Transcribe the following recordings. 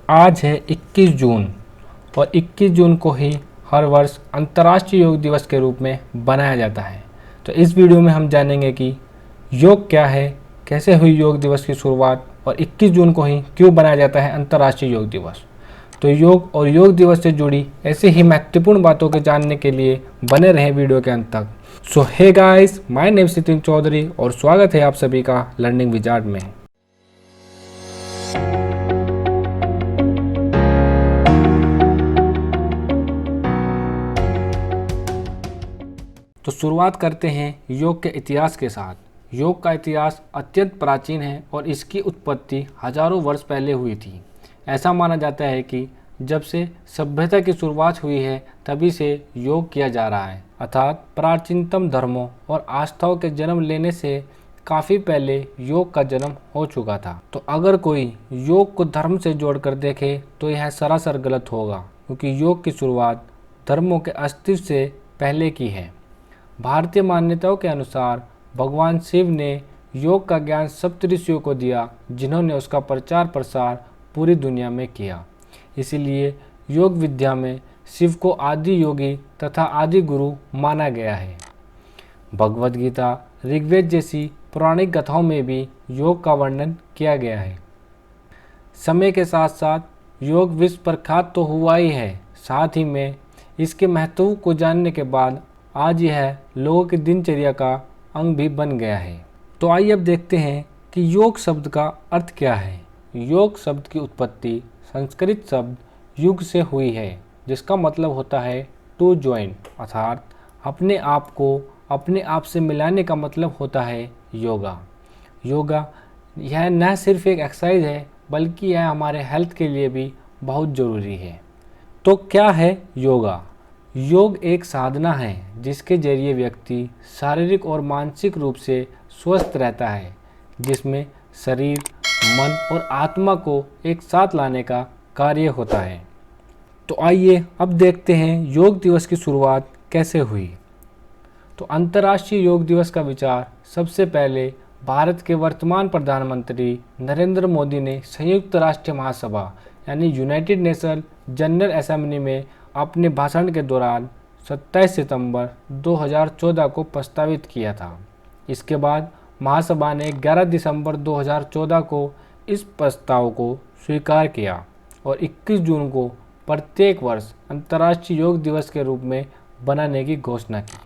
आज है 21 जून और 21 जून को ही हर वर्ष अंतर्राष्ट्रीय योग दिवस के रूप में बनाया जाता है। तो इस वीडियो में हम जानेंगे कि योग क्या है, कैसे हुई योग दिवस की शुरुआत और 21 जून को ही क्यों बनाया जाता है अंतर्राष्ट्रीय योग दिवस। तो योग और योग दिवस से जुड़ी ऐसे ही महत्वपूर्ण बातों के जानने के लिए बने रहें वीडियो के अंत तक। So hey guys, my name Nitin Chaudhary और स्वागत है आप सभी का लर्निंग विजार्ड में। तो शुरुआत करते हैं योग के इतिहास के साथ। योग का इतिहास अत्यंत प्राचीन है और इसकी उत्पत्ति हजारों वर्ष पहले हुई थी। ऐसा माना जाता है कि जब से सभ्यता की शुरुआत हुई है तभी से योग किया जा रहा है, अर्थात प्राचीनतम धर्मों और आस्थाओं के जन्म लेने से काफ़ी पहले योग का जन्म हो चुका था। तो अगर कोई योग को धर्म से जोड़कर देखे तो यह सरासर गलत होगा, क्योंकि योग की शुरुआत धर्मों के अस्तित्व से पहले की है। भारतीय मान्यताओं के अनुसार भगवान शिव ने योग का ज्ञान सप्तऋषियों को दिया, जिन्होंने उसका प्रचार प्रसार पूरी दुनिया में किया। इसीलिए योग विद्या में शिव को आदि योगी तथा आदि गुरु माना गया है। भगवद गीता, ऋग्वेद जैसी पौराणिक कथाओं में भी योग का वर्णन किया गया है। समय के साथ साथ योग विश्व प्रख्यात तो हुआ ही है, साथ ही में इसके महत्व को जानने के बाद आज यह लोगों की दिनचर्या का अंग भी बन गया है। तो आइए अब देखते हैं कि योग शब्द का अर्थ क्या है। योग शब्द की उत्पत्ति संस्कृत शब्द युग से हुई है, जिसका मतलब होता है टू ज्वाइन, अर्थात अपने आप को अपने आप से मिलाने का मतलब होता है योगा। योगा यह न सिर्फ एक एक्सरसाइज है, बल्कि यह हमारे हेल्थ के लिए भी बहुत ज़रूरी है। तो क्या है योगा? योग एक साधना है जिसके जरिए व्यक्ति शारीरिक और मानसिक रूप से स्वस्थ रहता है, जिसमें शरीर, मन और आत्मा को एक साथ लाने का कार्य होता है। तो आइए अब देखते हैं योग दिवस की शुरुआत कैसे हुई। तो अंतर्राष्ट्रीय योग दिवस का विचार सबसे पहले भारत के वर्तमान प्रधानमंत्री नरेंद्र मोदी ने संयुक्त राष्ट्र महासभा यानी यूनाइटेड नेशन जनरल असेंबली में अपने भाषण के दौरान 27 सितंबर 2014 को प्रस्तावित किया था। इसके बाद महासभा ने 11 दिसंबर 2014 को इस प्रस्ताव को स्वीकार किया और 21 जून को प्रत्येक वर्ष अंतर्राष्ट्रीय योग दिवस के रूप में बनाने की घोषणा की।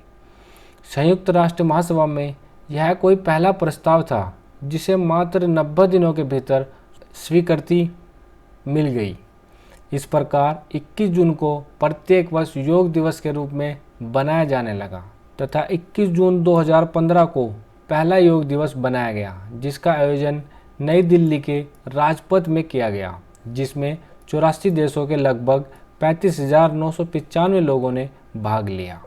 संयुक्त राष्ट्र महासभा में यह कोई पहला प्रस्ताव था जिसे मात्र 90 दिनों के भीतर स्वीकृति मिल गई। इस प्रकार 21 जून को प्रत्येक वर्ष योग दिवस के रूप में बनाया जाने लगा तथा 21 जून 2015 को पहला योग दिवस बनाया गया, जिसका आयोजन नई दिल्ली के राजपथ में किया गया, जिसमें 84 देशों के लगभग 35,995 लोगों ने भाग लिया।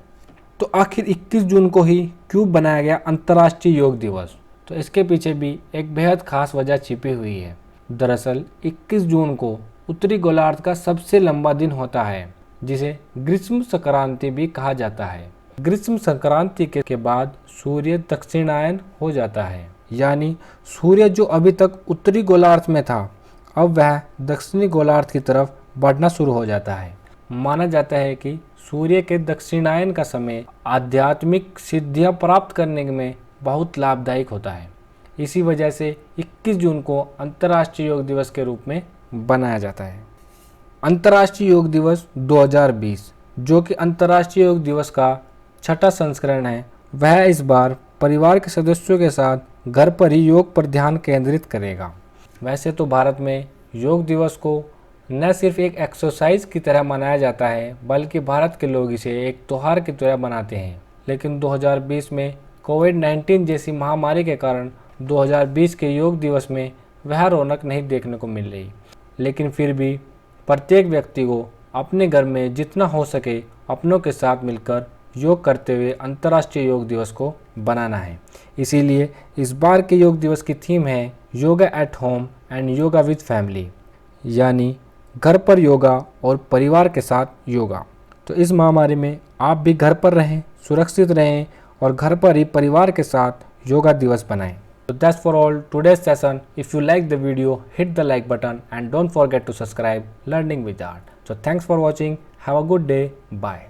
तो आखिर 21 जून को ही क्यों बनाया गया अंतर्राष्ट्रीय योग दिवस? तो इसके पीछे भी एक बेहद खास वजह छिपी हुई है। दरअसल 21 जून को उत्तरी गोलार्ध का सबसे लंबा दिन होता है, जिसे ग्रीष्म संक्रांति भी कहा जाता है। ग्रीष्म संक्रांति के बाद सूर्य दक्षिणायन हो जाता है, यानी सूर्य जो अभी तक उत्तरी गोलार्ध में था, अब वह दक्षिणी गोलार्ध की तरफ बढ़ना शुरू हो जाता है। माना जाता है कि सूर्य के दक्षिणायन का समय आध्यात्मिक सिद्धियां प्राप्त करने में बहुत लाभदायक होता है। इसी वजह से 21 जून को अंतर्राष्ट्रीय योग दिवस के रूप में बनाया जाता है। अंतर्राष्ट्रीय योग दिवस 2020, जो कि अंतर्राष्ट्रीय योग दिवस का छठा संस्करण है, वह इस बार परिवार के सदस्यों के साथ घर पर ही योग पर ध्यान केंद्रित करेगा। वैसे तो भारत में योग दिवस को न सिर्फ एक एक्सरसाइज की तरह मनाया जाता है, बल्कि भारत के लोग इसे एक त्यौहार की तरह मनाते हैं। लेकिन 2020 में कोविड-19 जैसी महामारी के कारण 2020 के योग दिवस में वह रौनक नहीं देखने को मिल रही। लेकिन फिर भी प्रत्येक व्यक्ति को अपने घर में जितना हो सके अपनों के साथ मिलकर योग करते हुए अंतर्राष्ट्रीय योग दिवस को बनाना है। इसीलिए इस बार के योग दिवस की थीम है yoga at home and yoga with family, यानी घर पर योगा और परिवार के साथ योगा। तो इस महामारी में आप भी घर पर रहें, सुरक्षित रहें और घर पर ही परिवार के साथ योगा दिवस बनाएं। So that's for all today's session. If you like the video, hit the like button and don't forget to subscribe Learning with Art. So thanks for watching. Have a good day. Bye.